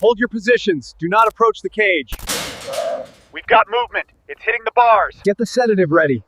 Hold your positions. Do not approach the cage. We've got movement. It's hitting the bars. Get the sedative ready.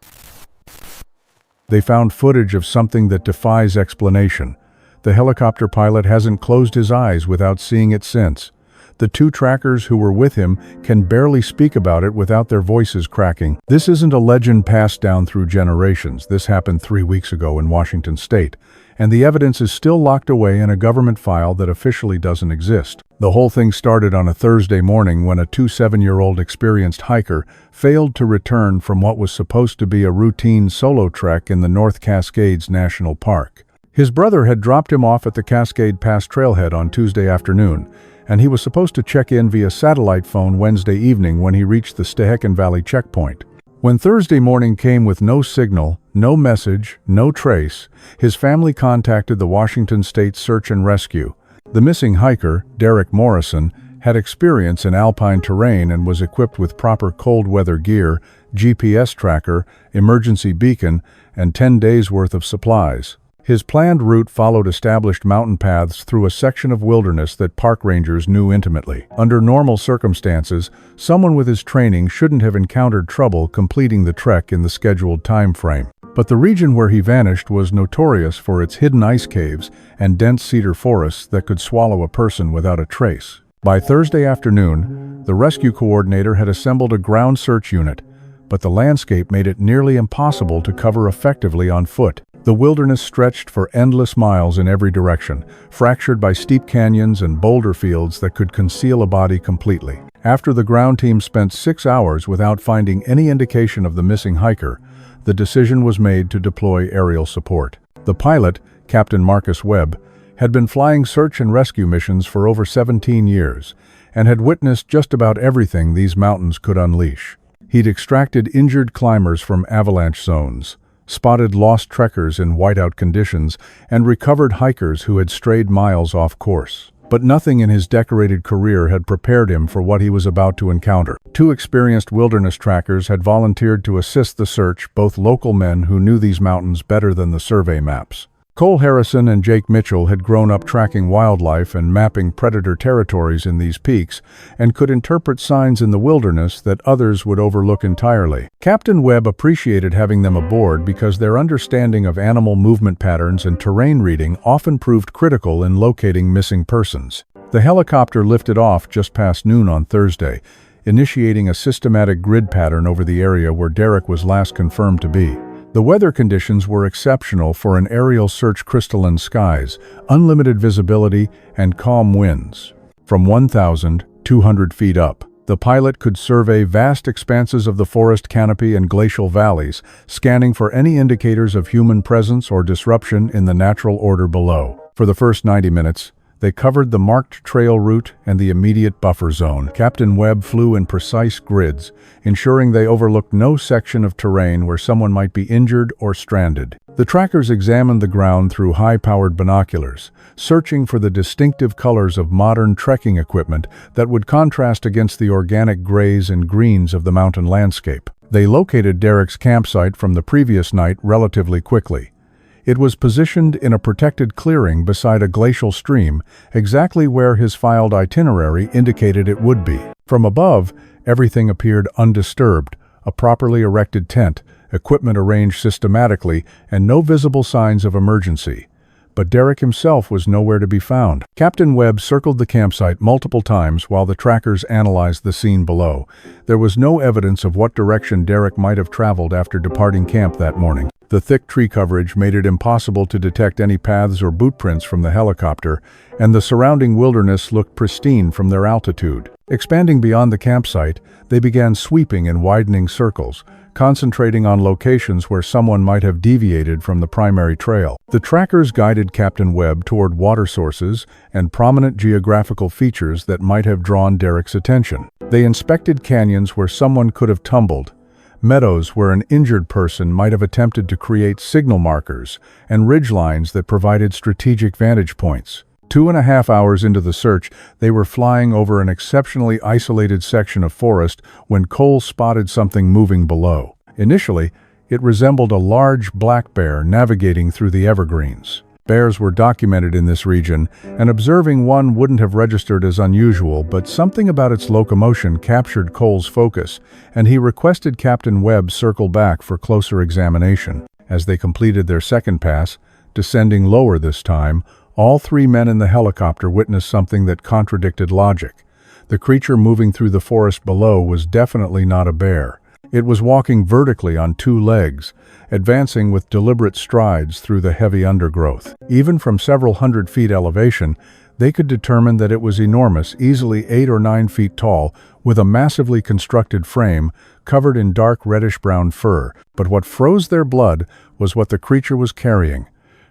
They found footage of something that defies explanation. The helicopter pilot hasn't closed his eyes without seeing it since. The two trackers who were with him can barely speak about it without their voices cracking. This isn't a legend passed down through generations. This happened 3 weeks ago in Washington state, and the evidence is still locked away in a government file that officially doesn't exist. The whole thing started on a Thursday morning when a 27-year-old experienced hiker failed to return from what was supposed to be a routine solo trek in the North Cascades National Park. His brother had dropped him off at the Cascade Pass trailhead on Tuesday afternoon, and he was supposed to check in via satellite phone Wednesday evening when he reached the Stehekin Valley checkpoint. When Thursday morning came with no signal, no message, no trace, his family contacted the Washington State Search and Rescue. The missing hiker, Derek Morrison, had experience in alpine terrain and was equipped with proper cold weather gear, GPS tracker, emergency beacon, and 10 days' worth of supplies. His planned route followed established mountain paths through a section of wilderness that park rangers knew intimately. Under normal circumstances, someone with his training shouldn't have encountered trouble completing the trek in the scheduled time frame. But the region where he vanished was notorious for its hidden ice caves and dense cedar forests that could swallow a person without a trace. By Thursday afternoon, the rescue coordinator had assembled a ground search unit, but the landscape made it nearly impossible to cover effectively on foot. The wilderness stretched for endless miles in every direction, fractured by steep canyons and boulder fields that could conceal a body completely. After the ground team spent 6 hours without finding any indication of the missing hiker, the decision was made to deploy aerial support. The pilot, Captain Marcus Webb, had been flying search and rescue missions for over 17 years and had witnessed just about everything these mountains could unleash. He'd extracted injured climbers from avalanche zones, spotted lost trekkers in whiteout conditions, and recovered hikers who had strayed miles off course. But nothing in his decorated career had prepared him for what he was about to encounter. 2 experienced wilderness trackers had volunteered to assist the search, both local men who knew these mountains better than the survey maps. Cole Harrison and Jake Mitchell had grown up tracking wildlife and mapping predator territories in these peaks, and could interpret signs in the wilderness that others would overlook entirely. Captain Webb appreciated having them aboard because their understanding of animal movement patterns and terrain reading often proved critical in locating missing persons. The helicopter lifted off just past noon on Thursday, initiating a systematic grid pattern over the area where Derek was last confirmed to be. The weather conditions were exceptional for an aerial search: crystalline skies, unlimited visibility, and calm winds. From 1,200 feet up, the pilot could survey vast expanses of the forest canopy and glacial valleys, scanning for any indicators of human presence or disruption in the natural order below. For the first 90 minutes, they covered the marked trail route and the immediate buffer zone. Captain Webb flew in precise grids, ensuring they overlooked no section of terrain where someone might be injured or stranded. The trackers examined the ground through high-powered binoculars, searching for the distinctive colors of modern trekking equipment that would contrast against the organic grays and greens of the mountain landscape. They located Derek's campsite from the previous night relatively quickly. It was positioned in a protected clearing beside a glacial stream, exactly where his filed itinerary indicated it would be. From above, everything appeared undisturbed: a properly erected tent, equipment arranged systematically, and no visible signs of emergency. But Derek himself was nowhere to be found. Captain Webb circled the campsite multiple times while the trackers analyzed the scene below. There was no evidence of what direction Derek might have traveled after departing camp that morning. The thick tree coverage made it impossible to detect any paths or boot prints from the helicopter, and the surrounding wilderness looked pristine from their altitude. Expanding beyond the campsite, they began sweeping in widening circles, concentrating on locations where someone might have deviated from the primary trail. The trackers guided Captain Webb toward water sources and prominent geographical features that might have drawn Derek's attention. They inspected canyons where someone could have tumbled, meadows where an injured person might have attempted to create signal markers, and ridgelines that provided strategic vantage points. 2.5 hours into the search, they were flying over an exceptionally isolated section of forest when Cole spotted something moving below. Initially, it resembled a large black bear navigating through the evergreens. Bears were documented in this region, and observing one wouldn't have registered as unusual, but something about its locomotion captured Cole's focus, and he requested Captain Webb circle back for closer examination. As they completed their second pass, descending lower this time, all three men in the helicopter witnessed something that contradicted logic. The creature moving through the forest below was definitely not a bear. It was walking vertically on two legs, advancing with deliberate strides through the heavy undergrowth. Even from several hundred feet elevation, they could determine that it was enormous, easily 8 or 9 feet tall, with a massively constructed frame covered in dark reddish-brown fur. But what froze their blood was what the creature was carrying.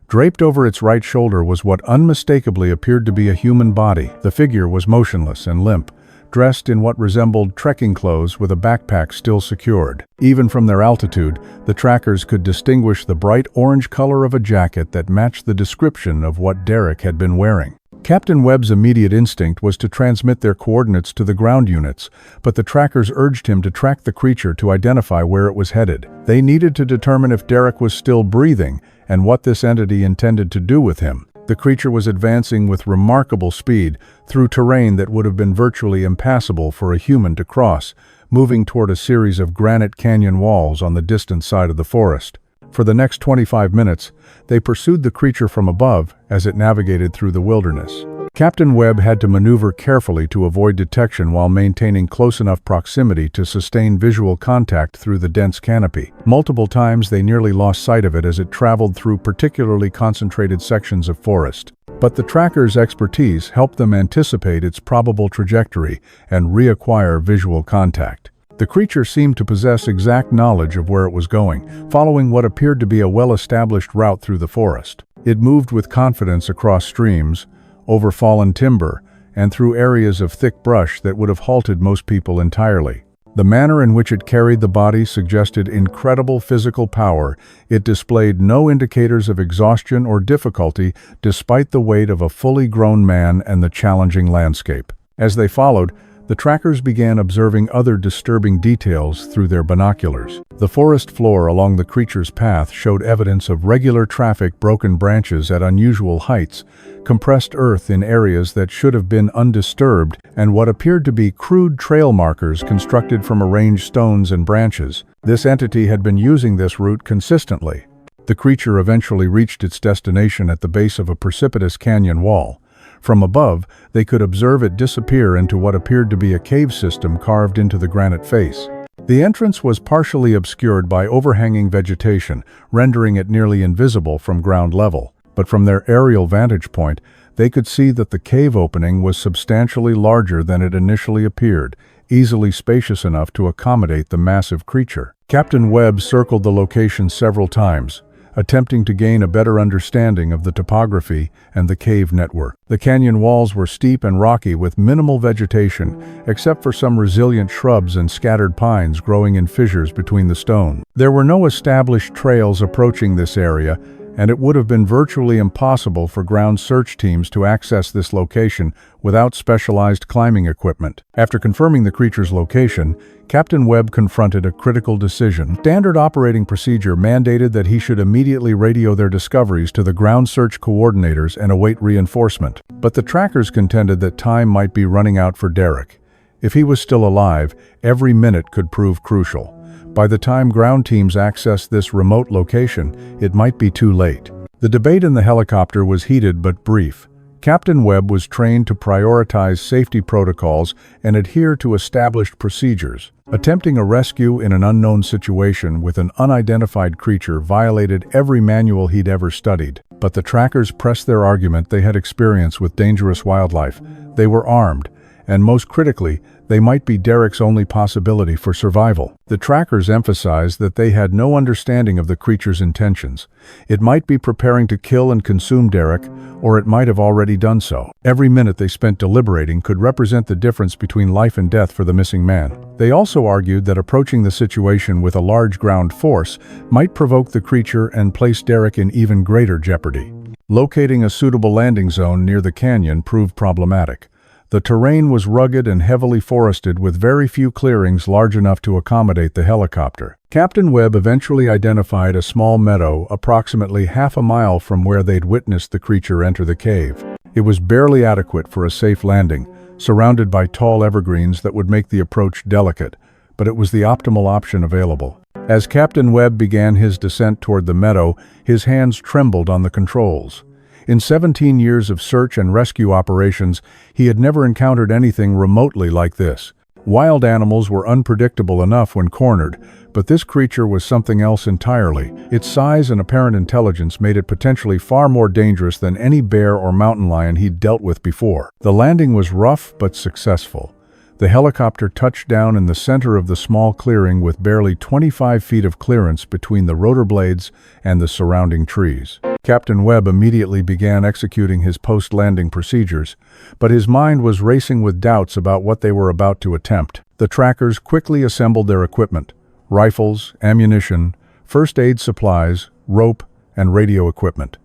Draped over its right shoulder was what unmistakably appeared to be a human body. The figure was motionless and limp, dressed in what resembled trekking clothes with a backpack still secured. Even from their altitude, the trackers could distinguish the bright orange color of a jacket that matched the description of what Derek had been wearing. Captain Webb's immediate instinct was to transmit their coordinates to the ground units, but the trackers urged him to track the creature to identify where it was headed. They needed to determine if Derek was still breathing and what this entity intended to do with him. The creature was advancing with remarkable speed through terrain that would have been virtually impassable for a human to cross, moving toward a series of granite canyon walls on the distant side of the forest. For the next 25 minutes, they pursued the creature from above as it navigated through the wilderness. Captain Webb had to maneuver carefully to avoid detection while maintaining close enough proximity to sustain visual contact through the dense canopy. Multiple times they nearly lost sight of it as it traveled through particularly concentrated sections of forest. But the tracker's expertise helped them anticipate its probable trajectory and reacquire visual contact. The creature seemed to possess exact knowledge of where it was going, following what appeared to be a well-established route through the forest. It moved with confidence across streams, over fallen timber, and through areas of thick brush that would have halted most people entirely. The manner in which it carried the body suggested incredible physical power. It displayed no indicators of exhaustion or difficulty despite the weight of a fully grown man and the challenging landscape. As they followed, the trackers began observing other disturbing details through their binoculars. The forest floor along the creature's path showed evidence of regular traffic, broken branches at unusual heights, compressed earth in areas that should have been undisturbed, and what appeared to be crude trail markers constructed from arranged stones and branches. This entity had been using this route consistently. The creature eventually reached its destination at the base of a precipitous canyon wall. From above, they could observe it disappear into what appeared to be a cave system carved into the granite face. The entrance was partially obscured by overhanging vegetation, rendering it nearly invisible from ground level. But from their aerial vantage point, they could see that the cave opening was substantially larger than it initially appeared, easily spacious enough to accommodate the massive creature. Captain Webb circled the location several times, attempting to gain a better understanding of the topography and the cave network. The canyon walls were steep and rocky with minimal vegetation, except for some resilient shrubs and scattered pines growing in fissures between the stone. There were no established trails approaching this area, and it would have been virtually impossible for ground search teams to access this location without specialized climbing equipment. After confirming the creature's location, Captain Webb confronted a critical decision. Standard operating procedure mandated that he should immediately radio their discoveries to the ground search coordinators and await reinforcement. But the trackers contended that time might be running out for Derek. If he was still alive, every minute could prove crucial. By the time ground teams accessed this remote location, it might be too late. The debate in the helicopter was heated but brief. Captain Webb was trained to prioritize safety protocols and adhere to established procedures. Attempting a rescue in an unknown situation with an unidentified creature violated every manual he'd ever studied. But the trackers pressed their argument they had experience with dangerous wildlife. They were armed, and most critically, they might be Derek's only possibility for survival. The trackers emphasized that they had no understanding of the creature's intentions. It might be preparing to kill and consume Derek, or it might have already done so. Every minute they spent deliberating could represent the difference between life and death for the missing man. They also argued that approaching the situation with a large ground force might provoke the creature and place Derek in even greater jeopardy. Locating a suitable landing zone near the canyon proved problematic. The terrain was rugged and heavily forested with very few clearings large enough to accommodate the helicopter. Captain Webb eventually identified a small meadow approximately half a mile from where they'd witnessed the creature enter the cave. It was barely adequate for a safe landing, surrounded by tall evergreens that would make the approach delicate, but it was the optimal option available. As Captain Webb began his descent toward the meadow, his hands trembled on the controls. In 17 years of search and rescue operations, he had never encountered anything remotely like this. Wild animals were unpredictable enough when cornered, but this creature was something else entirely. Its size and apparent intelligence made it potentially far more dangerous than any bear or mountain lion he'd dealt with before. The landing was rough but successful. The helicopter touched down in the center of the small clearing with barely 25 feet of clearance between the rotor blades and the surrounding trees. Captain Webb immediately began executing his post-landing procedures, but his mind was racing with doubts about what they were about to attempt. The trackers quickly assembled their equipment: rifles, ammunition, first aid supplies, rope, and radio equipment.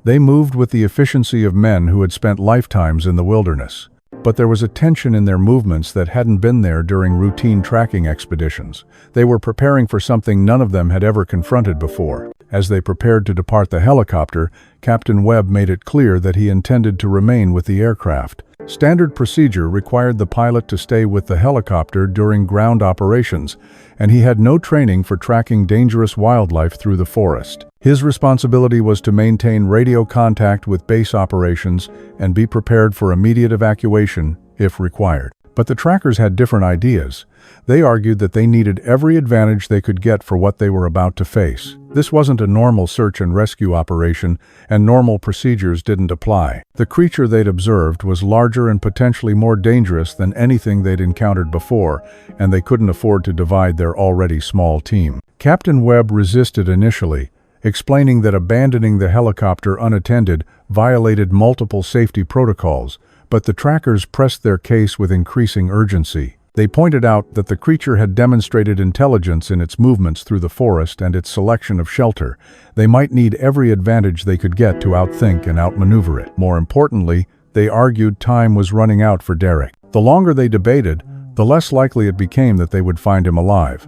They moved with the efficiency of men who had spent lifetimes in the wilderness. But there was a tension in their movements that hadn't been there during routine tracking expeditions. They were preparing for something none of them had ever confronted before. As they prepared to depart the helicopter, Captain Webb made it clear that he intended to remain with the aircraft. Standard procedure required the pilot to stay with the helicopter during ground operations, and he had no training for tracking dangerous wildlife through the forest. His responsibility was to maintain radio contact with base operations and be prepared for immediate evacuation if required. But the trackers had different ideas. They argued that they needed every advantage they could get for what they were about to face. This wasn't a normal search and rescue operation, and normal procedures didn't apply. The creature they'd observed was larger and potentially more dangerous than anything they'd encountered before, and they couldn't afford to divide their already small team. Captain Webb resisted initially, explaining that abandoning the helicopter unattended violated multiple safety protocols, but the trackers pressed their case with increasing urgency. They pointed out that the creature had demonstrated intelligence in its movements through the forest and its selection of shelter. They might need every advantage they could get to outthink and outmaneuver it. More importantly, they argued time was running out for Derek. The longer they debated, the less likely it became that they would find him alive.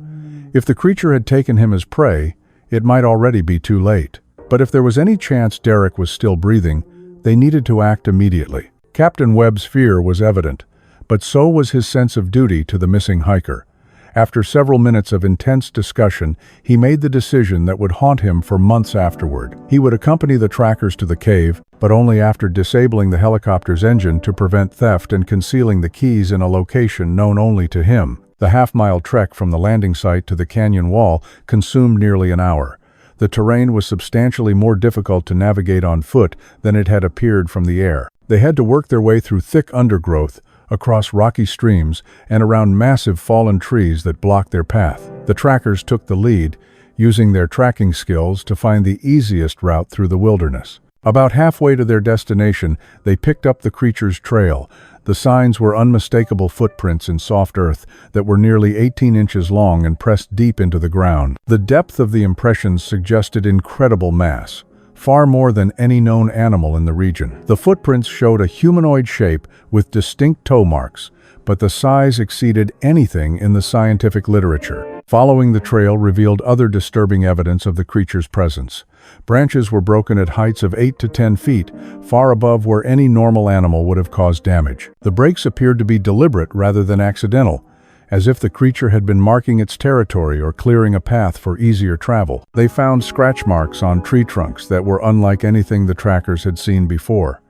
If the creature had taken him as prey, it might already be too late. But if there was any chance Derek was still breathing, they needed to act immediately. Captain Webb's fear was evident, but so was his sense of duty to the missing hiker. After several minutes of intense discussion, he made the decision that would haunt him for months afterward. He would accompany the trackers to the cave, but only after disabling the helicopter's engine to prevent theft and concealing the keys in a location known only to him. The half-mile trek from the landing site to the canyon wall consumed nearly an hour. The terrain was substantially more difficult to navigate on foot than it had appeared from the air. They had to work their way through thick undergrowth, across rocky streams, and around massive fallen trees that blocked their path. The trackers took the lead, using their tracking skills to find the easiest route through the wilderness. About halfway to their destination, they picked up the creature's trail. The signs were unmistakable footprints in soft earth that were nearly 18 inches long and pressed deep into the ground. The depth of the impressions suggested incredible mass, far more than any known animal in the region. The footprints showed a humanoid shape with distinct toe marks, but the size exceeded anything in the scientific literature. Following the trail revealed other disturbing evidence of the creature's presence. Branches were broken at heights of 8 to 10 feet, far above where any normal animal would have caused damage. The breaks appeared to be deliberate rather than accidental, as if the creature had been marking its territory or clearing a path for easier travel. They found scratch marks on tree trunks that were unlike anything the trackers had seen before.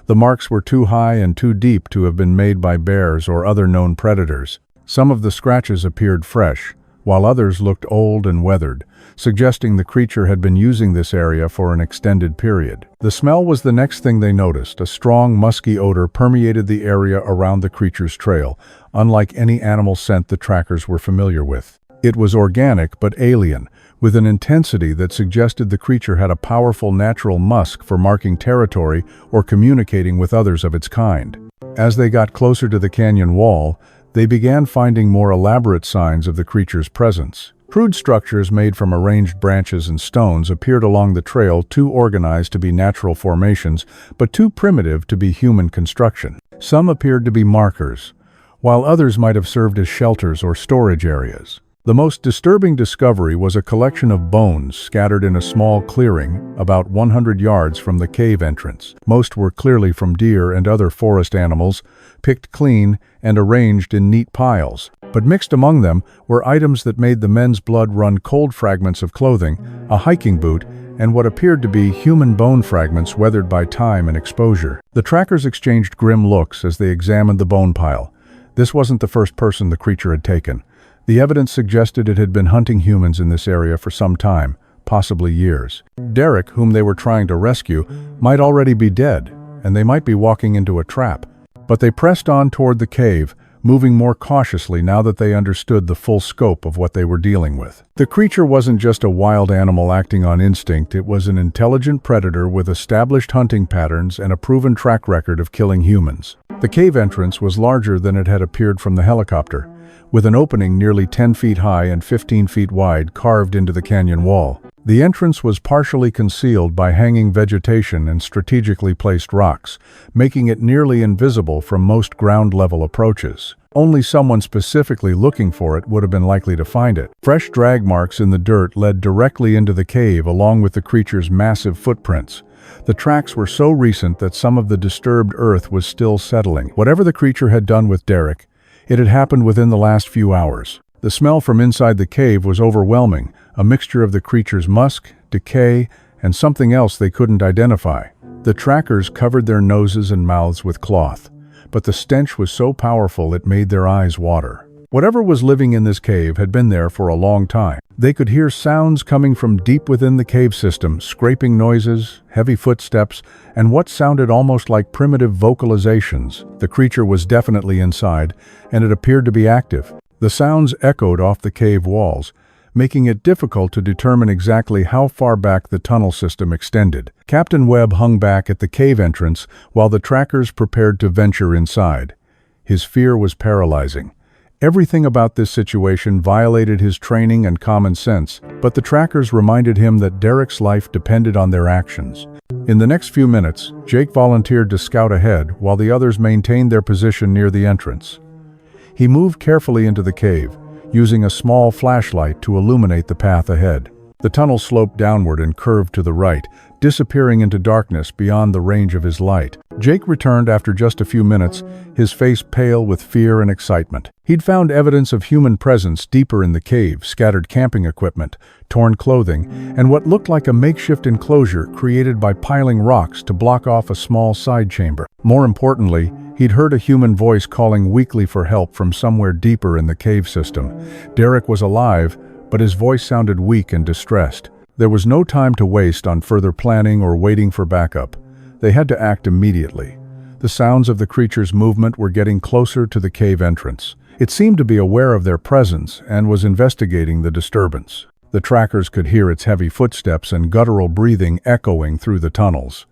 The marks were too high and too deep to have been made by bears or other known predators. Some of the scratches appeared fresh, while others looked old and weathered, suggesting the creature had been using this area for an extended period. The smell was the next thing they noticed. A strong, musky odor permeated the area around the creature's trail, unlike any animal scent the trackers were familiar with. It was organic but alien, with an intensity that suggested the creature had a powerful natural musk for marking territory or communicating with others of its kind. As they got closer to the canyon wall, they began finding more elaborate signs of the creature's presence. Crude structures made from arranged branches and stones appeared along the trail, too organized to be natural formations, but too primitive to be human construction. Some appeared to be markers, while others might have served as shelters or storage areas. The most disturbing discovery was a collection of bones scattered in a small clearing about 100 yards from the cave entrance. Most were clearly from deer and other forest animals, picked clean and arranged in neat piles. But mixed among them were items that made the men's blood run cold: fragments of clothing, a hiking boot, and what appeared to be human bone fragments weathered by time and exposure. The trackers exchanged grim looks as they examined the bone pile. This wasn't the first person the creature had taken. The evidence suggested it had been hunting humans in this area for some time, possibly years. Derek, whom they were trying to rescue, might already be dead, and they might be walking into a trap. But they pressed on toward the cave, moving more cautiously now that they understood the full scope of what they were dealing with. The creature wasn't just a wild animal acting on instinct, it was an intelligent predator with established hunting patterns and a proven track record of killing humans. The cave entrance was larger than it had appeared from the helicopter, with an opening nearly 10 feet high and 15 feet wide carved into the canyon wall. The entrance was partially concealed by hanging vegetation and strategically placed rocks, making it nearly invisible from most ground-level approaches. Only someone specifically looking for it would have been likely to find it. Fresh drag marks in the dirt led directly into the cave along with the creature's massive footprints. The tracks were so recent that some of the disturbed earth was still settling. Whatever the creature had done with Derek, it had happened within the last few hours. The smell from inside the cave was overwhelming, a mixture of the creature's musk, decay, and something else they couldn't identify. The trackers covered their noses and mouths with cloth, but the stench was so powerful it made their eyes water. Whatever was living in this cave had been there for a long time. They could hear sounds coming from deep within the cave system, scraping noises, heavy footsteps, and what sounded almost like primitive vocalizations. The creature was definitely inside, and it appeared to be active. The sounds echoed off the cave walls, making it difficult to determine exactly how far back the tunnel system extended. Captain Webb hung back at the cave entrance while the trackers prepared to venture inside. His fear was paralyzing. Everything about this situation violated his training and common sense, but the trackers reminded him that Derek's life depended on their actions. In the next few minutes, Jake volunteered to scout ahead while the others maintained their position near the entrance. He moved carefully into the cave, using a small flashlight to illuminate the path ahead. The tunnel sloped downward and curved to the right, disappearing into darkness beyond the range of his light. Jake returned after just a few minutes, his face pale with fear and excitement. He'd found evidence of human presence deeper in the cave: scattered camping equipment, torn clothing, and what looked like a makeshift enclosure created by piling rocks to block off a small side chamber. More importantly, he'd heard a human voice calling weakly for help from somewhere deeper in the cave system. Derek was alive, but his voice sounded weak and distressed. There was no time to waste on further planning or waiting for backup. They had to act immediately. The sounds of the creature's movement were getting closer to the cave entrance. It seemed to be aware of their presence and was investigating the disturbance. The trackers could hear its heavy footsteps and guttural breathing echoing through the tunnels.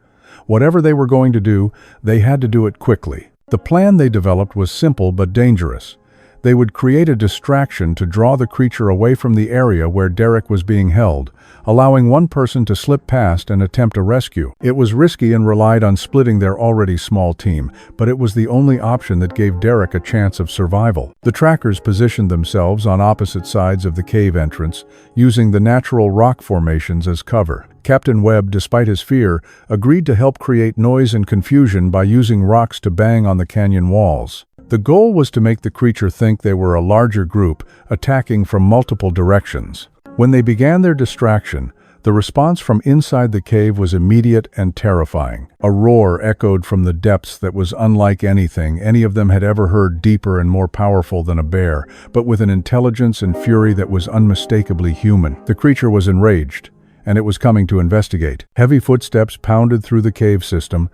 Whatever they were going to do, they had to do it quickly. The plan they developed was simple but dangerous. They would create a distraction to draw the creature away from the area where Derek was being held, allowing one person to slip past and attempt a rescue. It was risky and relied on splitting their already small team, but it was the only option that gave Derek a chance of survival. The trackers positioned themselves on opposite sides of the cave entrance, using the natural rock formations as cover. Captain Webb, despite his fear, agreed to help create noise and confusion by using rocks to bang on the canyon walls. The goal was to make the creature think they were a larger group, attacking from multiple directions. When they began their distraction, the response from inside the cave was immediate and terrifying. A roar echoed from the depths that was unlike anything any of them had ever heard, deeper and more powerful than a bear, but with an intelligence and fury that was unmistakably human. The creature was enraged, and it was coming to investigate. Heavy footsteps pounded through the cave system,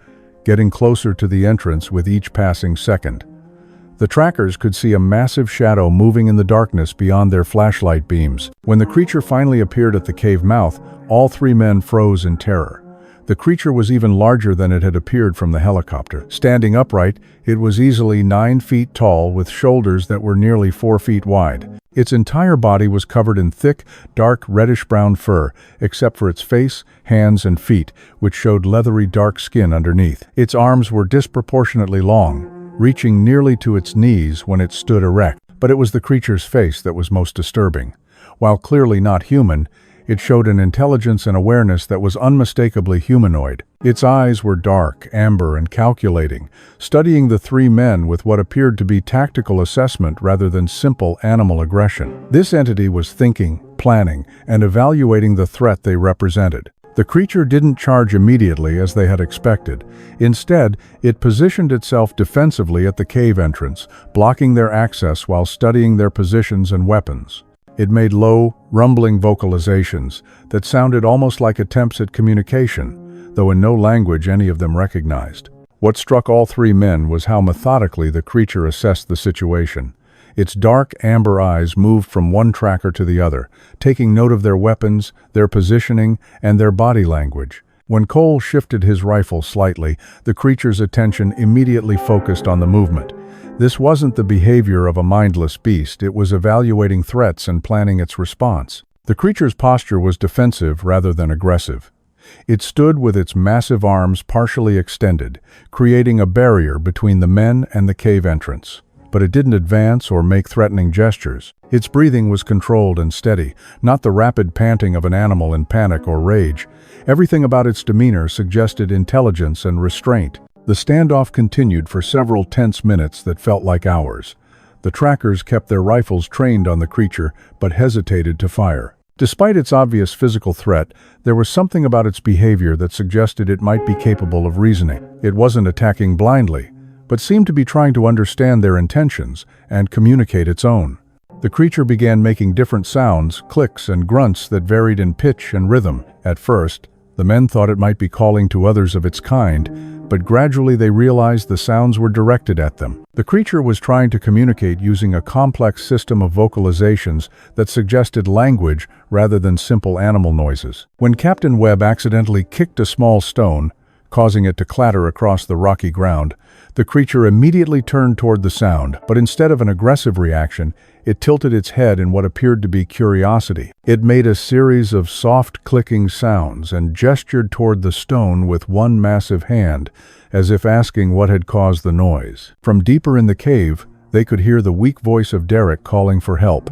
getting closer to the entrance with each passing second. The trackers could see a massive shadow moving in the darkness beyond their flashlight beams. When the creature finally appeared at the cave mouth, all three men froze in terror. The creature was even larger than it had appeared from the helicopter. Standing upright, it was easily 9 feet tall with shoulders that were nearly 4 feet wide. Its entire body was covered in thick, dark reddish-brown fur, except for its face, hands, and feet, which showed leathery dark skin underneath. Its arms were disproportionately long, reaching nearly to its knees when it stood erect. But it was the creature's face that was most disturbing. While clearly not human, it showed an intelligence and awareness that was unmistakably humanoid. Its eyes were dark, amber, and calculating, studying the three men with what appeared to be tactical assessment rather than simple animal aggression. This entity was thinking, planning, and evaluating the threat they represented. The creature didn't charge immediately as they had expected. Instead, it positioned itself defensively at the cave entrance, blocking their access while studying their positions and weapons. It made low, rumbling vocalizations that sounded almost like attempts at communication, though in no language any of them recognized. What struck all three men was how methodically the creature assessed the situation. Its dark, amber eyes moved from one tracker to the other, taking note of their weapons, their positioning, and their body language. When Cole shifted his rifle slightly, the creature's attention immediately focused on the movement. This wasn't the behavior of a mindless beast, it was evaluating threats and planning its response. The creature's posture was defensive rather than aggressive. It stood with its massive arms partially extended, creating a barrier between the men and the cave entrance. But it didn't advance or make threatening gestures. Its breathing was controlled and steady, not the rapid panting of an animal in panic or rage. Everything about its demeanor suggested intelligence and restraint. The standoff continued for several tense minutes that felt like hours. The trackers kept their rifles trained on the creature, but hesitated to fire. Despite its obvious physical threat, there was something about its behavior that suggested it might be capable of reasoning. It wasn't attacking blindly, but seemed to be trying to understand their intentions and communicate its own. The creature began making different sounds, clicks, and grunts that varied in pitch and rhythm. At first, the men thought it might be calling to others of its kind, but gradually they realized the sounds were directed at them. The creature was trying to communicate using a complex system of vocalizations that suggested language rather than simple animal noises. When Captain Webb accidentally kicked a small stone, causing it to clatter across the rocky ground, the creature immediately turned toward the sound, but instead of an aggressive reaction, it tilted its head in what appeared to be curiosity. It made a series of soft clicking sounds and gestured toward the stone with one massive hand, as if asking what had caused the noise. From deeper in the cave, they could hear the weak voice of Derek calling for help.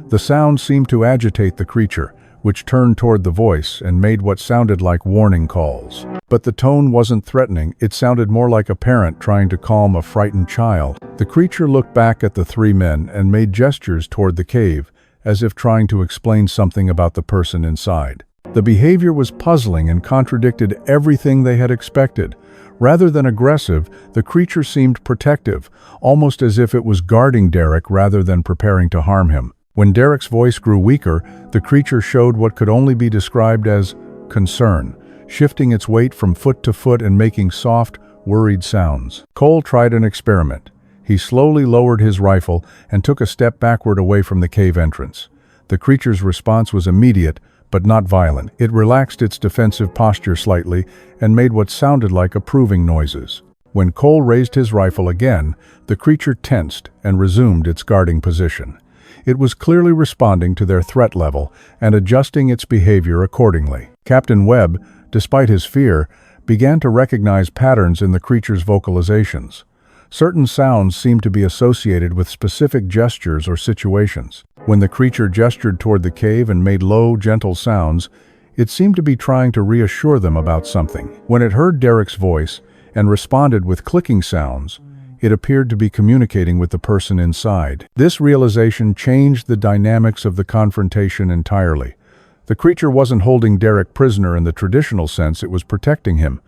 The sound seemed to agitate the creature, which turned toward the voice and made what sounded like warning calls. But the tone wasn't threatening, it sounded more like a parent trying to calm a frightened child. The creature looked back at the three men and made gestures toward the cave, as if trying to explain something about the person inside. The behavior was puzzling and contradicted everything they had expected. Rather than aggressive, the creature seemed protective, almost as if it was guarding Derek rather than preparing to harm him. When Derek's voice grew weaker, the creature showed what could only be described as concern, shifting its weight from foot to foot and making soft, worried sounds. Cole tried an experiment. He slowly lowered his rifle and took a step backward away from the cave entrance. The creature's response was immediate, but not violent. It relaxed its defensive posture slightly and made what sounded like approving noises. When Cole raised his rifle again, the creature tensed and resumed its guarding position. It was clearly responding to their threat level and adjusting its behavior accordingly. Captain Webb, despite his fear, began to recognize patterns in the creature's vocalizations. Certain sounds seemed to be associated with specific gestures or situations. When the creature gestured toward the cave and made low, gentle sounds, it seemed to be trying to reassure them about something. When it heard Derek's voice and responded with clicking sounds, it appeared to be communicating with the person inside. This realization changed the dynamics of the confrontation entirely. The creature wasn't holding Derek prisoner in the traditional sense, it was protecting him.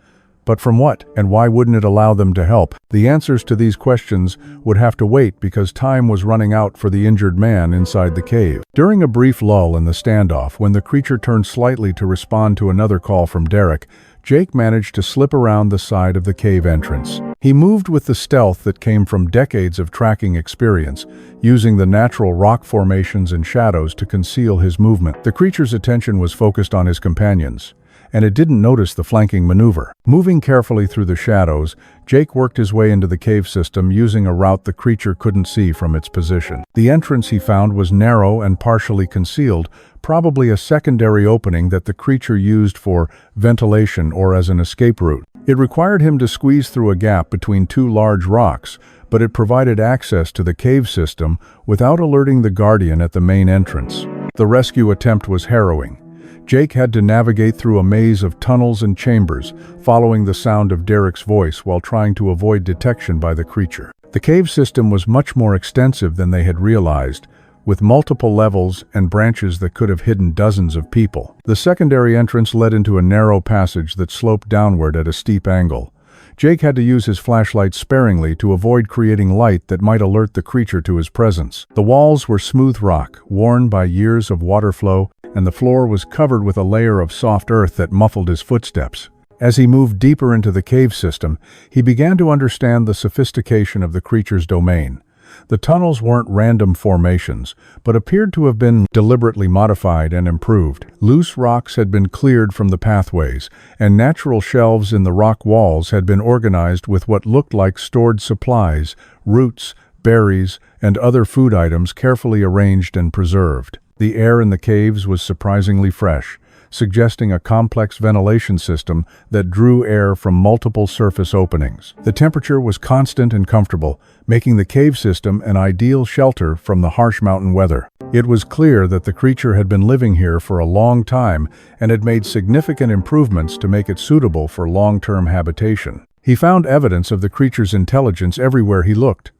But from what, and why wouldn't it allow them to help? The answers to these questions would have to wait because time was running out for the injured man inside the cave. During a brief lull in the standoff, when the creature turned slightly to respond to another call from Derek, Jake managed to slip around the side of the cave entrance. He moved with the stealth that came from decades of tracking experience, using the natural rock formations and shadows to conceal his movement. The creature's attention was focused on his companions, and it didn't notice the flanking maneuver. Moving carefully through the shadows, Jake worked his way into the cave system using a route the creature couldn't see from its position. The entrance he found was narrow and partially concealed, probably a secondary opening that the creature used for ventilation or as an escape route. It required him to squeeze through a gap between two large rocks, but it provided access to the cave system without alerting the guardian at the main entrance. The rescue attempt was harrowing. Jake had to navigate through a maze of tunnels and chambers, following the sound of Derek's voice while trying to avoid detection by the creature. The cave system was much more extensive than they had realized, with multiple levels and branches that could have hidden dozens of people. The secondary entrance led into a narrow passage that sloped downward at a steep angle. Jake had to use his flashlight sparingly to avoid creating light that might alert the creature to his presence. The walls were smooth rock, worn by years of water flow, and the floor was covered with a layer of soft earth that muffled his footsteps. As he moved deeper into the cave system, he began to understand the sophistication of the creature's domain. The tunnels weren't random formations, but appeared to have been deliberately modified and improved. Loose rocks had been cleared from the pathways, and natural shelves in the rock walls had been organized with what looked like stored supplies, roots, berries, and other food items carefully arranged and preserved. The air in the caves was surprisingly fresh, suggesting a complex ventilation system that drew air from multiple surface openings. The temperature was constant and comfortable, making the cave system an ideal shelter from the harsh mountain weather. It was clear that the creature had been living here for a long time and had made significant improvements to make it suitable for long-term habitation. He found evidence of the creature's intelligence everywhere he looked.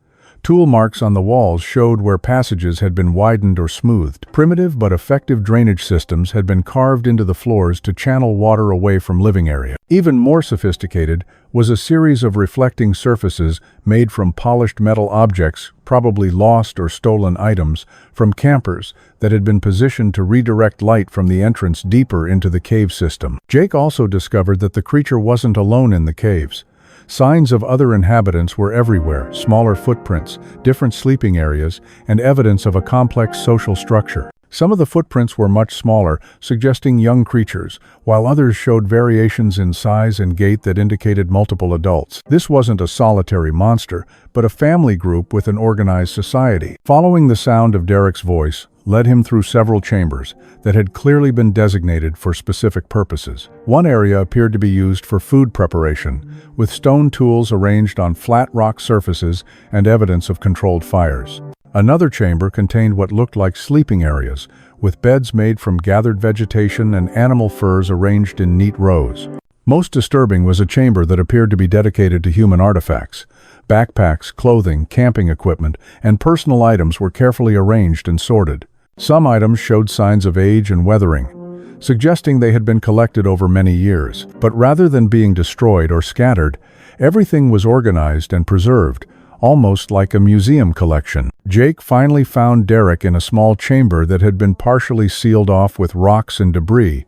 Tool marks on the walls showed where passages had been widened or smoothed. Primitive but effective drainage systems had been carved into the floors to channel water away from living area. Even more sophisticated was a series of reflecting surfaces made from polished metal objects, probably lost or stolen items, from campers that had been positioned to redirect light from the entrance deeper into the cave system. Jake also discovered that the creature wasn't alone in the caves. Signs of other inhabitants were everywhere: smaller footprints, different sleeping areas, and evidence of a complex social structure. Some of the footprints were much smaller, suggesting young creatures, while others showed variations in size and gait that indicated multiple adults. This wasn't a solitary monster, but a family group with an organized society. Following the sound of Derek's voice led him through several chambers that had clearly been designated for specific purposes. One area appeared to be used for food preparation, with stone tools arranged on flat rock surfaces and evidence of controlled fires. Another chamber contained what looked like sleeping areas, with beds made from gathered vegetation and animal furs arranged in neat rows. Most disturbing was a chamber that appeared to be dedicated to human artifacts. Backpacks, clothing, camping equipment, and personal items were carefully arranged and sorted. Some items showed signs of age and weathering, suggesting they had been collected over many years. But rather than being destroyed or scattered, everything was organized and preserved, almost like a museum collection. Jake finally found Derek in a small chamber that had been partially sealed off with rocks and debris,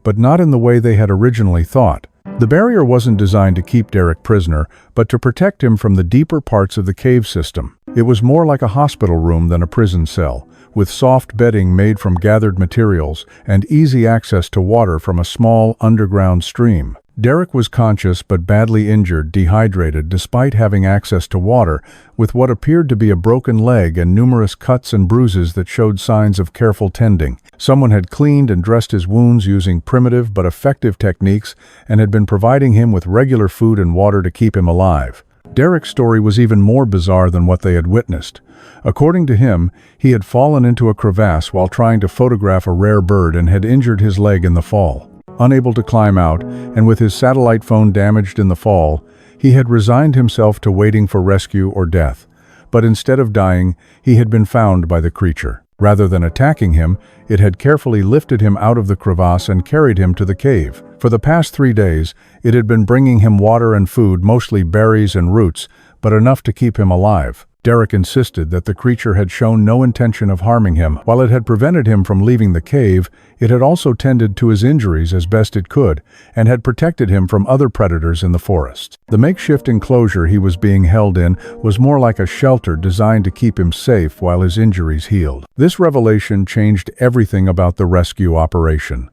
but not in the way they had originally thought. The barrier wasn't designed to keep Derek prisoner, but to protect him from the deeper parts of the cave system. It was more like a hospital room than a prison cell, with soft bedding made from gathered materials and easy access to water from a small underground stream. Derek was conscious but badly injured, dehydrated despite having access to water, with what appeared to be a broken leg and numerous cuts and bruises that showed signs of careful tending. Someone had cleaned and dressed his wounds using primitive but effective techniques and had been providing him with regular food and water to keep him alive. Derek's story was even more bizarre than what they had witnessed. According to him, he had fallen into a crevasse while trying to photograph a rare bird and had injured his leg in the fall. Unable to climb out, and with his satellite phone damaged in the fall, he had resigned himself to waiting for rescue or death. But instead of dying, he had been found by the creature. Rather than attacking him, it had carefully lifted him out of the crevasse and carried him to the cave. For the past 3 days, it had been bringing him water and food, mostly berries and roots, but enough to keep him alive. Derek insisted that the creature had shown no intention of harming him. While it had prevented him from leaving the cave, it had also tended to his injuries as best it could, and had protected him from other predators in the forests. The makeshift enclosure he was being held in was more like a shelter designed to keep him safe while his injuries healed. This revelation changed everything about the rescue operation.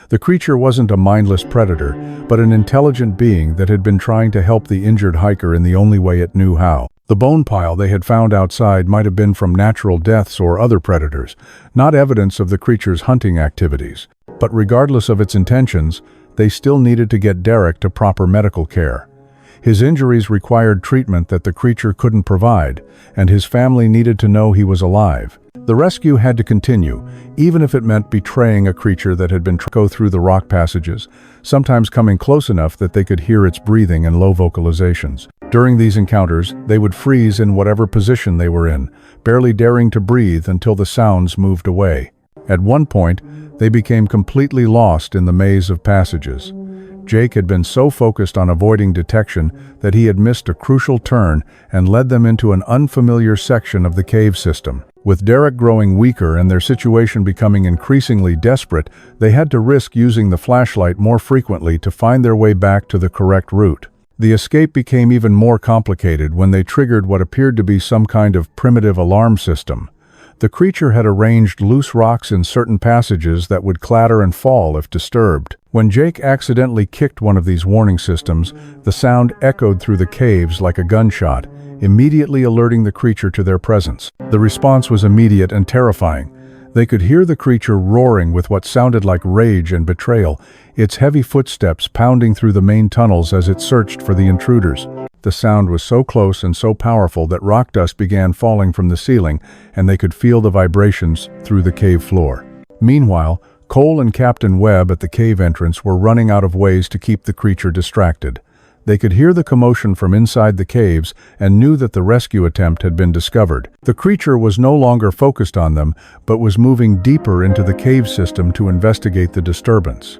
The creature wasn't a mindless predator, but an intelligent being that had been trying to help the injured hiker in the only way it knew how. The bone pile they had found outside might have been from natural deaths or other predators, not evidence of the creature's hunting activities. But regardless of its intentions, they still needed to get Derek to proper medical care. His injuries required treatment that the creature couldn't provide, and his family needed to know he was alive. The rescue had to continue, even if it meant betraying a creature that had been go through the rock passages, sometimes coming close enough that they could hear its breathing and low vocalizations. During these encounters, they would freeze in whatever position they were in, barely daring to breathe until the sounds moved away. At one point, they became completely lost in the maze of passages. Jake had been so focused on avoiding detection that he had missed a crucial turn and led them into an unfamiliar section of the cave system. With Derek growing weaker and their situation becoming increasingly desperate, they had to risk using the flashlight more frequently to find their way back to the correct route. The escape became even more complicated when they triggered what appeared to be some kind of primitive alarm system. The creature had arranged loose rocks in certain passages that would clatter and fall if disturbed. When Jake accidentally kicked one of these warning systems, the sound echoed through the caves like a gunshot, immediately alerting the creature to their presence. The response was immediate and terrifying. They could hear the creature roaring with what sounded like rage and betrayal, its heavy footsteps pounding through the main tunnels as it searched for the intruders. The sound was so close and so powerful that rock dust began falling from the ceiling, and they could feel the vibrations through the cave floor. Meanwhile, Cole and Captain Webb at the cave entrance were running out of ways to keep the creature distracted. They could hear the commotion from inside the caves and knew that the rescue attempt had been discovered. The creature was no longer focused on them, but was moving deeper into the cave system to investigate the disturbance.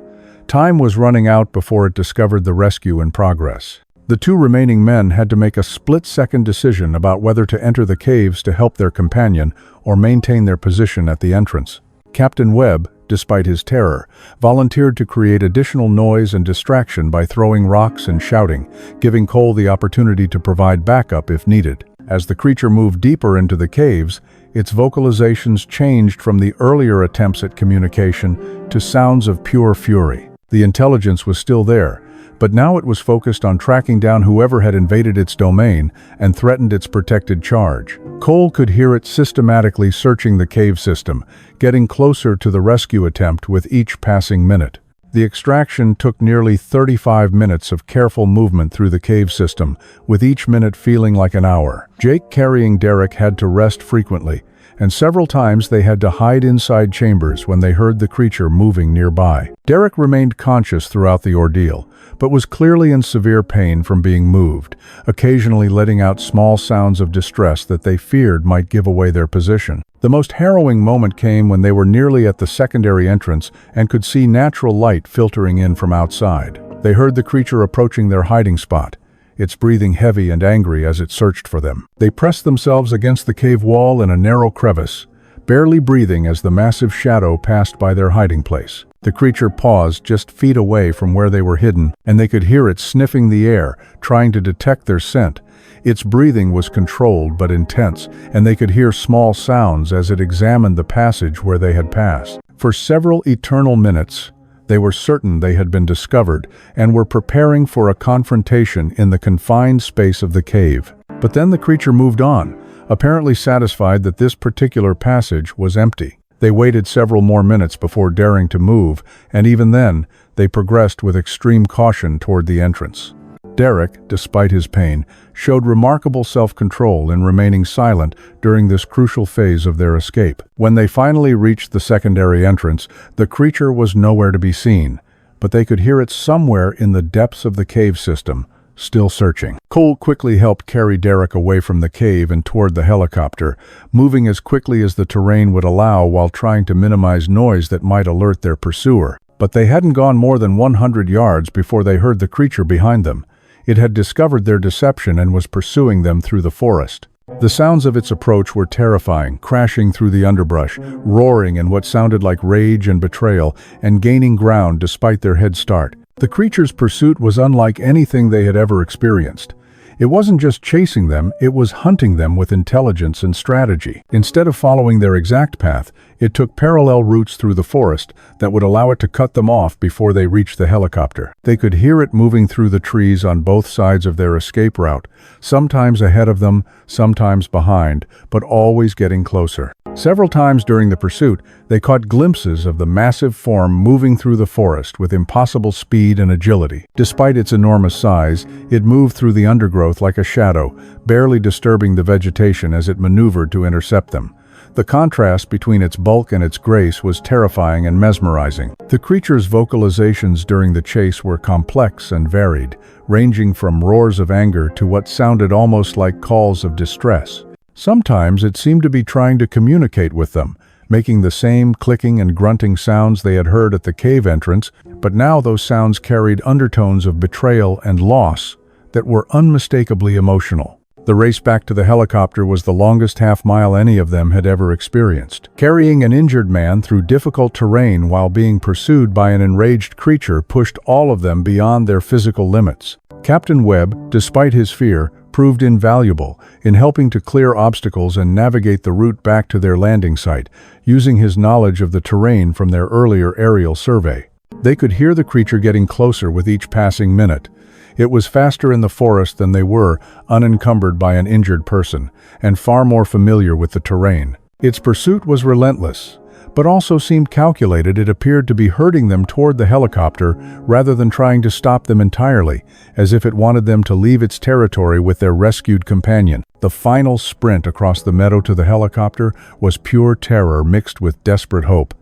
Time was running out before it discovered the rescue in progress. The two remaining men had to make a split-second decision about whether to enter the caves to help their companion or maintain their position at the entrance. Captain Webb, despite his terror, volunteered to create additional noise and distraction by throwing rocks and shouting, giving Cole the opportunity to provide backup if needed. As the creature moved deeper into the caves, its vocalizations changed from the earlier attempts at communication to sounds of pure fury. The intelligence was still there, but now it was focused on tracking down whoever had invaded its domain and threatened its protected charge. Cole could hear it systematically searching the cave system, getting closer to the rescue attempt with each passing minute. The extraction took nearly 35 minutes of careful movement through the cave system, with each minute feeling like an hour. Jake carrying Derek had to rest frequently, and several times they had to hide inside chambers when they heard the creature moving nearby. Derek remained conscious throughout the ordeal, but was clearly in severe pain from being moved, occasionally letting out small sounds of distress that they feared might give away their position. The most harrowing moment came when they were nearly at the secondary entrance and could see natural light filtering in from outside. They heard the creature approaching their hiding spot, its breathing heavy and angry as it searched for them. They pressed themselves against the cave wall in a narrow crevice, barely breathing as the massive shadow passed by their hiding place. The creature paused just feet away from where they were hidden, and they could hear it sniffing the air, trying to detect their scent. Its breathing was controlled but intense, and they could hear small sounds as it examined the passage where they had passed. For several eternal minutes, they were certain they had been discovered and were preparing for a confrontation in the confined space of the cave. But then the creature moved on, apparently satisfied that this particular passage was empty. They waited several more minutes before daring to move, and even then, they progressed with extreme caution toward the entrance. Derek, despite his pain, showed remarkable self-control in remaining silent during this crucial phase of their escape. When they finally reached the secondary entrance, the creature was nowhere to be seen, but they could hear it somewhere in the depths of the cave system, still searching. Cole quickly helped carry Derek away from the cave and toward the helicopter, moving as quickly as the terrain would allow while trying to minimize noise that might alert their pursuer. But they hadn't gone more than 100 yards before they heard the creature behind them. It had discovered their deception and was pursuing them through the forest. The sounds of its approach were terrifying, crashing through the underbrush, roaring in what sounded like rage and betrayal, and gaining ground despite their head start. The creature's pursuit was unlike anything they had ever experienced. It wasn't just chasing them, it was hunting them with intelligence and strategy. Instead of following their exact path, It took parallel routes through the forest that would allow it to cut them off before they reached the helicopter. They could hear it moving through the trees on both sides of their escape route, sometimes ahead of them, sometimes behind, but always getting closer. Several times during the pursuit, they caught glimpses of the massive form moving through the forest with impossible speed and agility. Despite its enormous size, it moved through the undergrowth like a shadow, barely disturbing the vegetation as it maneuvered to intercept them. The contrast between its bulk and its grace was terrifying and mesmerizing. The creature's vocalizations during the chase were complex and varied, ranging from roars of anger to what sounded almost like calls of distress. Sometimes it seemed to be trying to communicate with them, making the same clicking and grunting sounds they had heard at the cave entrance, but now those sounds carried undertones of betrayal and loss that were unmistakably emotional. The race back to the helicopter was the longest half-mile any of them had ever experienced. Carrying an injured man through difficult terrain while being pursued by an enraged creature pushed all of them beyond their physical limits. Captain Webb, despite his fear, proved invaluable in helping to clear obstacles and navigate the route back to their landing site, using his knowledge of the terrain from their earlier aerial survey. They could hear the creature getting closer with each passing minute. It was faster in the forest than they were, unencumbered by an injured person, and far more familiar with the terrain. Its pursuit was relentless, but also seemed calculated. It appeared to be herding them toward the helicopter rather than trying to stop them entirely, as if it wanted them to leave its territory with their rescued companion. The final sprint across the meadow to the helicopter was pure terror mixed with desperate hope.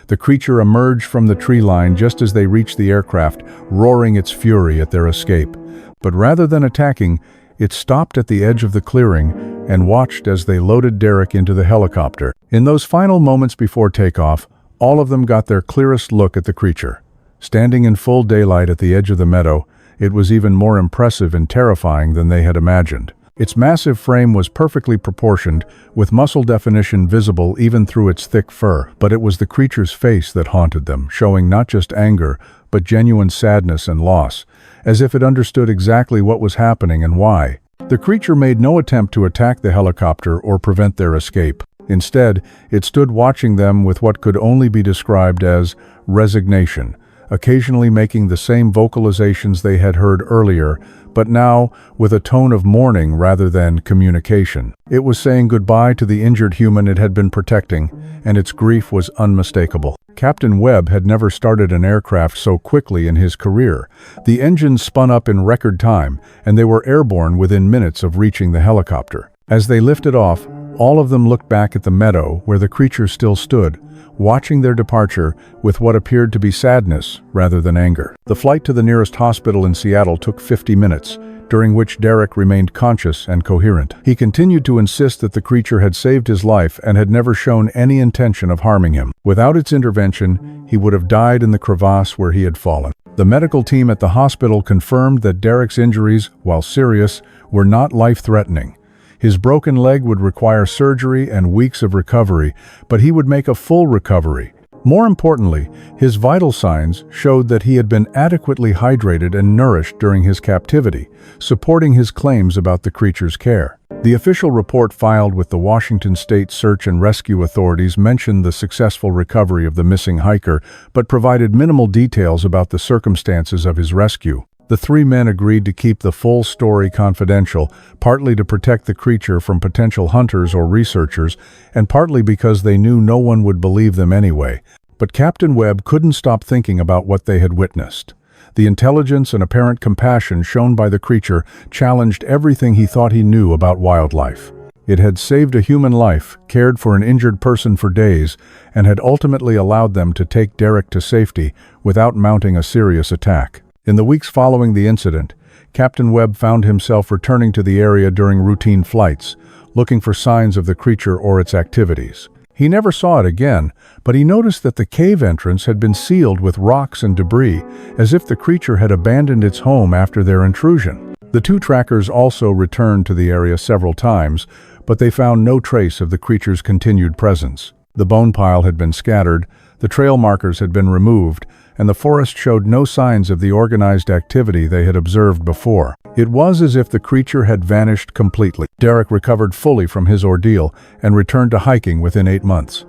The creature emerged from the tree line just as they reached the aircraft, roaring its fury at their escape. But rather than attacking, it stopped at the edge of the clearing and watched as they loaded Derek into the helicopter. In those final moments before takeoff, all of them got their clearest look at the creature. Standing in full daylight at the edge of the meadow, it was even more impressive and terrifying than they had imagined. Its massive frame was perfectly proportioned, with muscle definition visible even through its thick fur. But it was the creature's face that haunted them, showing not just anger, but genuine sadness and loss, as if it understood exactly what was happening and why. The creature made no attempt to attack the helicopter or prevent their escape. Instead, it stood watching them with what could only be described as resignation, occasionally making the same vocalizations they had heard earlier, but now with a tone of mourning rather than communication. It was saying goodbye to the injured human it had been protecting, and its grief was unmistakable. Captain Webb had never started an aircraft so quickly in his career. The engines spun up in record time, and they were airborne within minutes of reaching the helicopter. As they lifted off, all of them looked back at the meadow where the creature still stood, watching their departure with what appeared to be sadness rather than anger. The flight to the nearest hospital in Seattle took 50 minutes, during which Derek remained conscious and coherent. He continued to insist that the creature had saved his life and had never shown any intention of harming him. Without its intervention, he would have died in the crevasse where he had fallen. The medical team at the hospital confirmed that Derek's injuries, while serious, were not life-threatening. His broken leg would require surgery and weeks of recovery, but he would make a full recovery. More importantly, his vital signs showed that he had been adequately hydrated and nourished during his captivity, supporting his claims about the creature's care. The official report filed with the Washington State Search and Rescue Authorities mentioned the successful recovery of the missing hiker, but provided minimal details about the circumstances of his rescue. The three men agreed to keep the full story confidential, partly to protect the creature from potential hunters or researchers, and partly because they knew no one would believe them anyway. But Captain Webb couldn't stop thinking about what they had witnessed. The intelligence and apparent compassion shown by the creature challenged everything he thought he knew about wildlife. It had saved a human life, cared for an injured person for days, and had ultimately allowed them to take Derek to safety without mounting a serious attack. In the weeks following the incident, Captain Webb found himself returning to the area during routine flights, looking for signs of the creature or its activities. He never saw it again, but he noticed that the cave entrance had been sealed with rocks and debris, as if the creature had abandoned its home after their intrusion. The two trackers also returned to the area several times, but they found no trace of the creature's continued presence. The bone pile had been scattered, the trail markers had been removed, and the forest showed no signs of the organized activity they had observed before. It was as if the creature had vanished completely. Derek recovered fully from his ordeal and returned to hiking within 8 months.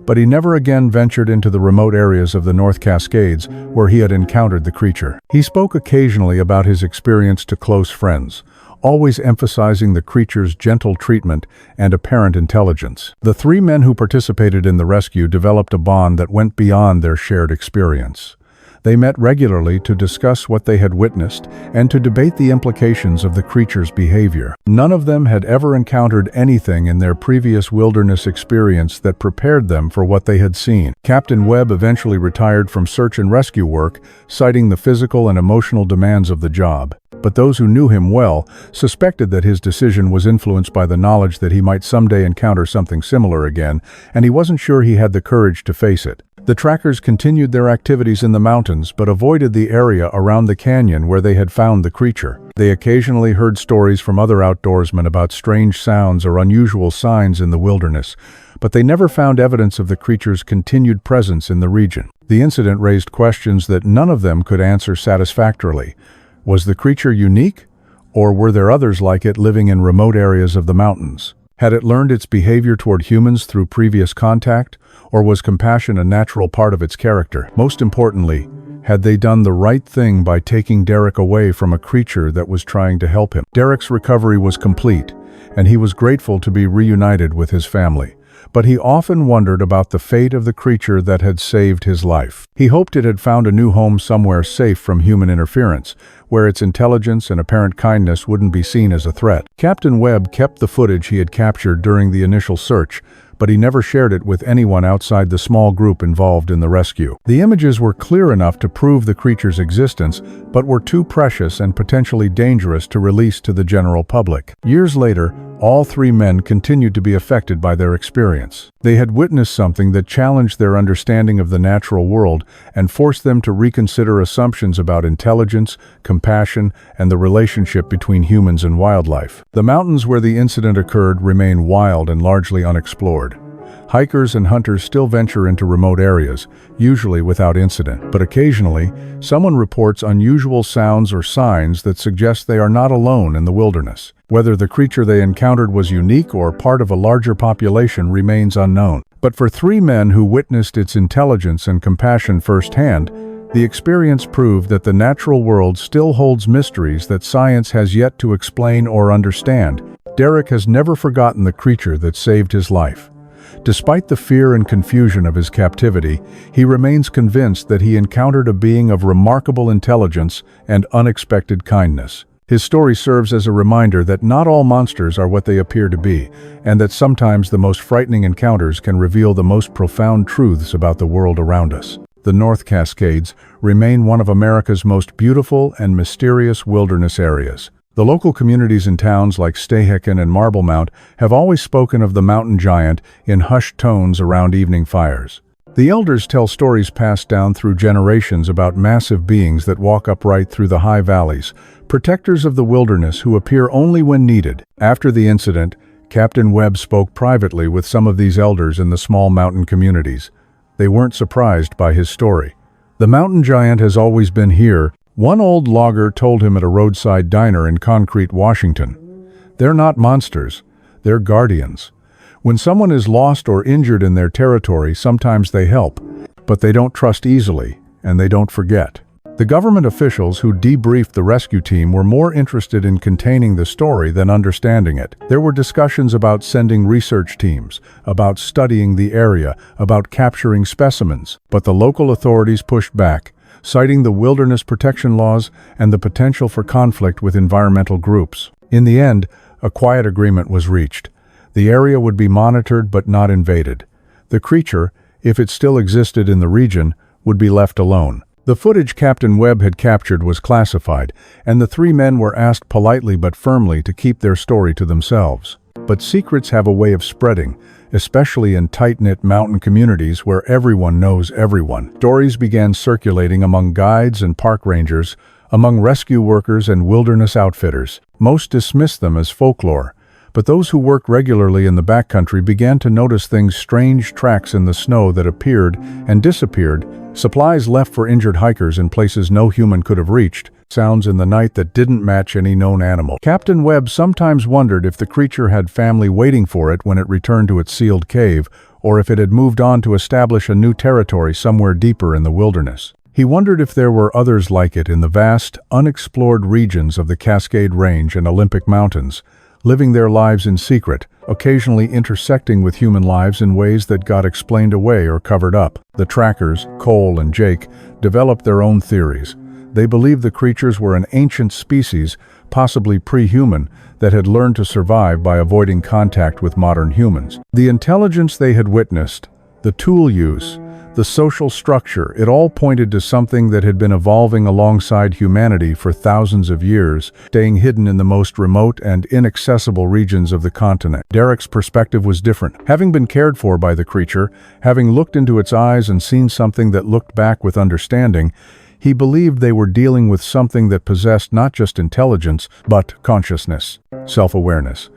but he never again ventured into the remote areas of the North Cascades where he had encountered the creature. He spoke occasionally about his experience to close friends, always emphasizing the creature's gentle treatment and apparent intelligence. The three men who participated in the rescue developed a bond that went beyond their shared experience. They met regularly to discuss what they had witnessed and to debate the implications of the creature's behavior. None of them had ever encountered anything in their previous wilderness experience that prepared them for what they had seen. Captain Webb eventually retired from search and rescue work, citing the physical and emotional demands of the job. But those who knew him well suspected that his decision was influenced by the knowledge that he might someday encounter something similar again, and he wasn't sure he had the courage to face it. The trackers continued their activities in the mountains but avoided the area around the canyon where they had found the creature. They occasionally heard stories from other outdoorsmen about strange sounds or unusual signs in the wilderness, but they never found evidence of the creature's continued presence in the region. The incident raised questions that none of them could answer satisfactorily. Was the creature unique, or were there others like it living in remote areas of the mountains? Had it learned its behavior toward humans through previous contact, or was compassion a natural part of its character? Most importantly, had they done the right thing by taking Derek away from a creature that was trying to help him? Derek's recovery was complete, and he was grateful to be reunited with his family. But he often wondered about the fate of the creature that had saved his life. He hoped it had found a new home somewhere safe from human interference, where its intelligence and apparent kindness wouldn't be seen as a threat. Captain Webb kept the footage he had captured during the initial search, but he never shared it with anyone outside the small group involved in the rescue. The images were clear enough to prove the creature's existence, but were too precious and potentially dangerous to release to the general public. Years later, all three men continued to be affected by their experience. They had witnessed something that challenged their understanding of the natural world and forced them to reconsider assumptions about intelligence, compassion, and the relationship between humans and wildlife. The mountains where the incident occurred remain wild and largely unexplored. Hikers and hunters still venture into remote areas, usually without incident, but occasionally, someone reports unusual sounds or signs that suggest they are not alone in the wilderness. Whether the creature they encountered was unique or part of a larger population remains unknown. But for three men who witnessed its intelligence and compassion firsthand, the experience proved that the natural world still holds mysteries that science has yet to explain or understand. Derek has never forgotten the creature that saved his life. Despite the fear and confusion of his captivity, he remains convinced that he encountered a being of remarkable intelligence and unexpected kindness. His story serves as a reminder that not all monsters are what they appear to be, and that sometimes the most frightening encounters can reveal the most profound truths about the world around us. The North Cascades remain one of America's most beautiful and mysterious wilderness areas. The local communities in towns like Stehekin and Marblemount have always spoken of the mountain giant in hushed tones around evening fires. The elders tell stories passed down through generations about massive beings that walk upright through the high valleys, protectors of the wilderness who appear only when needed. After the incident, Captain Webb spoke privately with some of these elders in the small mountain communities. They weren't surprised by his story. The mountain giant has always been here, one old logger told him at a roadside diner in Concrete, Washington. They're not monsters, they're guardians. When someone is lost or injured in their territory, sometimes they help, but they don't trust easily, and they don't forget. The government officials who debriefed the rescue team were more interested in containing the story than understanding it. There were discussions about sending research teams, about studying the area, about capturing specimens, but the local authorities pushed back, citing the wilderness protection laws and the potential for conflict with environmental groups. In the end, a quiet agreement was reached. The area would be monitored but not invaded. The creature, if it still existed in the region, would be left alone. The footage Captain Webb had captured was classified, and the three men were asked politely but firmly to keep their story to themselves. But secrets have a way of spreading, especially in tight-knit mountain communities where everyone knows everyone. Stories began circulating among guides and park rangers, among rescue workers and wilderness outfitters. Most dismissed them as folklore, but those who worked regularly in the backcountry began to notice things: strange tracks in the snow that appeared and disappeared, supplies left for injured hikers in places no human could have reached, sounds in the night that didn't match any known animal. Captain Webb sometimes wondered if the creature had family waiting for it when it returned to its sealed cave, or if it had moved on to establish a new territory somewhere deeper in the wilderness. He wondered if there were others like it in the vast, unexplored regions of the Cascade Range and Olympic Mountains, living their lives in secret, occasionally intersecting with human lives in ways that got explained away or covered up. The trackers, Cole and Jake, developed their own theories. They believed the creatures were an ancient species, possibly pre-human, that had learned to survive by avoiding contact with modern humans. The intelligence they had witnessed, the tool use, the social structure, it all pointed to something that had been evolving alongside humanity for thousands of years, staying hidden in the most remote and inaccessible regions of the continent. Derek's perspective was different. Having been cared for by the creature, having looked into its eyes and seen something that looked back with understanding, he believed they were dealing with something that possessed not just intelligence, but consciousness, self-awareness,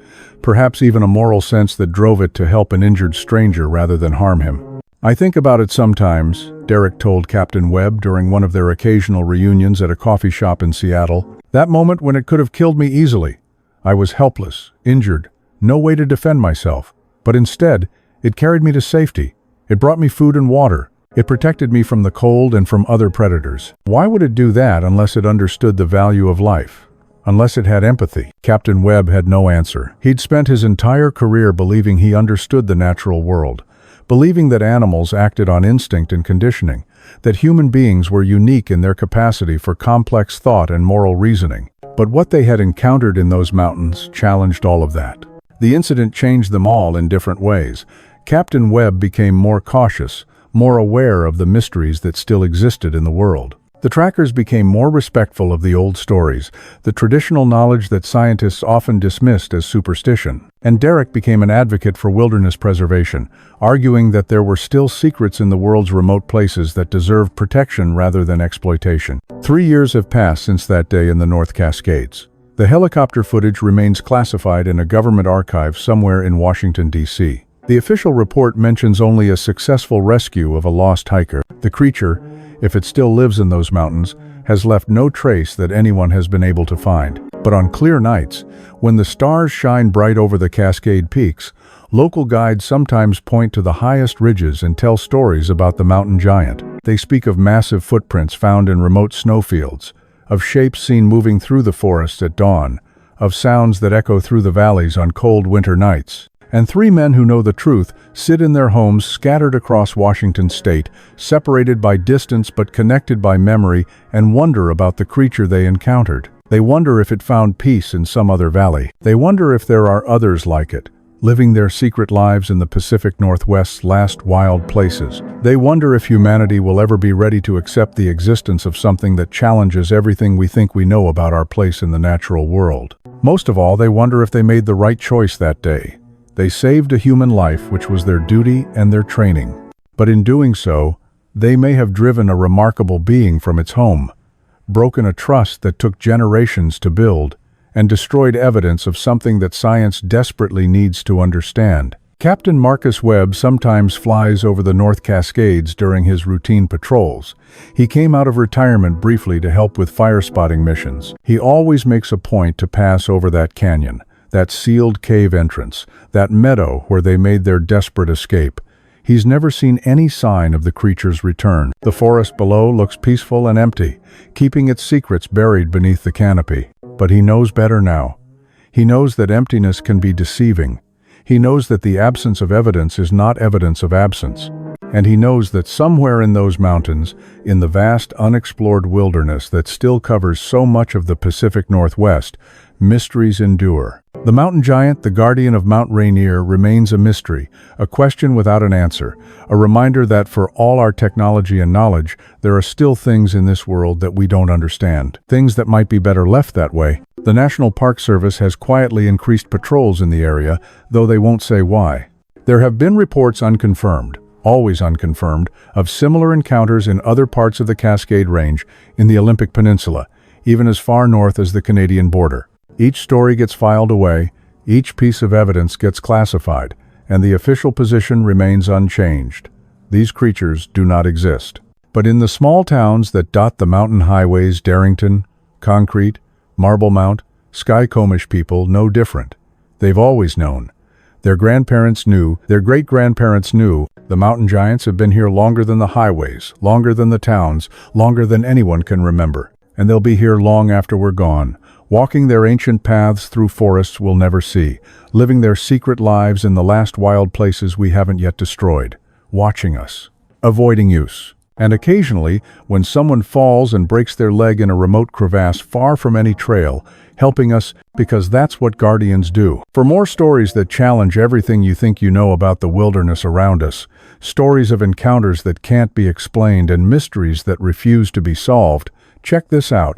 perhaps even a moral sense that drove it to help an injured stranger rather than harm him. "I think about it sometimes," Derek told Captain Webb during one of their occasional reunions at a coffee shop in Seattle. "That moment when it could have killed me easily. I was helpless, injured, no way to defend myself. But instead, it carried me to safety. It brought me food and water. It protected me from the cold and from other predators. Why would it do that unless it understood the value of life? Unless it had empathy?" Captain Webb had no answer. He'd spent his entire career believing he understood the natural world, believing that animals acted on instinct and conditioning, that human beings were unique in their capacity for complex thought and moral reasoning. But what they had encountered in those mountains challenged all of that. The incident changed them all in different ways. Captain Webb became more cautious, more aware of the mysteries that still existed in the world. The trackers became more respectful of the old stories, the traditional knowledge that scientists often dismissed as superstition. And Derek became an advocate for wilderness preservation, arguing that there were still secrets in the world's remote places that deserved protection rather than exploitation. 3 years have passed since that day in the North Cascades. The helicopter footage remains classified in a government archive somewhere in Washington, D.C. The official report mentions only a successful rescue of a lost hiker. The creature, if it still lives in those mountains, has left no trace that anyone has been able to find. But on clear nights, when the stars shine bright over the Cascade Peaks, local guides sometimes point to the highest ridges and tell stories about the mountain giant. They speak of massive footprints found in remote snowfields, of shapes seen moving through the forests at dawn, of sounds that echo through the valleys on cold winter nights. And 3 men who know the truth sit in their homes scattered across Washington state, separated by distance but connected by memory, and wonder about the creature they encountered. They wonder if it found peace in some other valley. They wonder if there are others like it, living their secret lives in the Pacific Northwest's last wild places. They wonder if humanity will ever be ready to accept the existence of something that challenges everything we think we know about our place in the natural world. Most of all, they wonder if they made the right choice that day. They saved a human life, which was their duty and their training. But in doing so, they may have driven a remarkable being from its home, broken a trust that took generations to build, and destroyed evidence of something that science desperately needs to understand. Captain Marcus Webb sometimes flies over the North Cascades during his routine patrols. He came out of retirement briefly to help with fire spotting missions. He always makes a point to pass over that canyon, that sealed cave entrance, that meadow where they made their desperate escape. He's never seen any sign of the creature's return. The forest below looks peaceful and empty, keeping its secrets buried beneath the canopy. But he knows better now. He knows that emptiness can be deceiving. He knows that the absence of evidence is not evidence of absence. And he knows that somewhere in those mountains, in the vast unexplored wilderness that still covers so much of the Pacific Northwest, mysteries endure. The mountain giant, the guardian of Mount Rainier, remains a mystery, a question without an answer, a reminder that for all our technology and knowledge, there are still things in this world that we don't understand, things that might be better left that way. The National Park Service has quietly increased patrols in the area, though they won't say why. There have been reports unconfirmed, always unconfirmed, of similar encounters in other parts of the Cascade Range, in the Olympic Peninsula, even as far north as the Canadian border. Each story gets filed away, each piece of evidence gets classified, and the official position remains unchanged. These creatures do not exist. But in the small towns that dot the mountain highways, Darrington, Concrete, Marble Mount, Skycomish people no different. They've always known. Their grandparents knew, their great-grandparents knew, the mountain giants have been here longer than the highways, longer than the towns, longer than anyone can remember. And they'll be here long after we're gone, walking their ancient paths through forests we'll never see, living their secret lives in the last wild places we haven't yet destroyed, watching us, avoiding use. And occasionally, when someone falls and breaks their leg in a remote crevasse far from any trail, helping us because that's what guardians do. For more stories that challenge everything you think you know about the wilderness around us, stories of encounters that can't be explained and mysteries that refuse to be solved, check this out.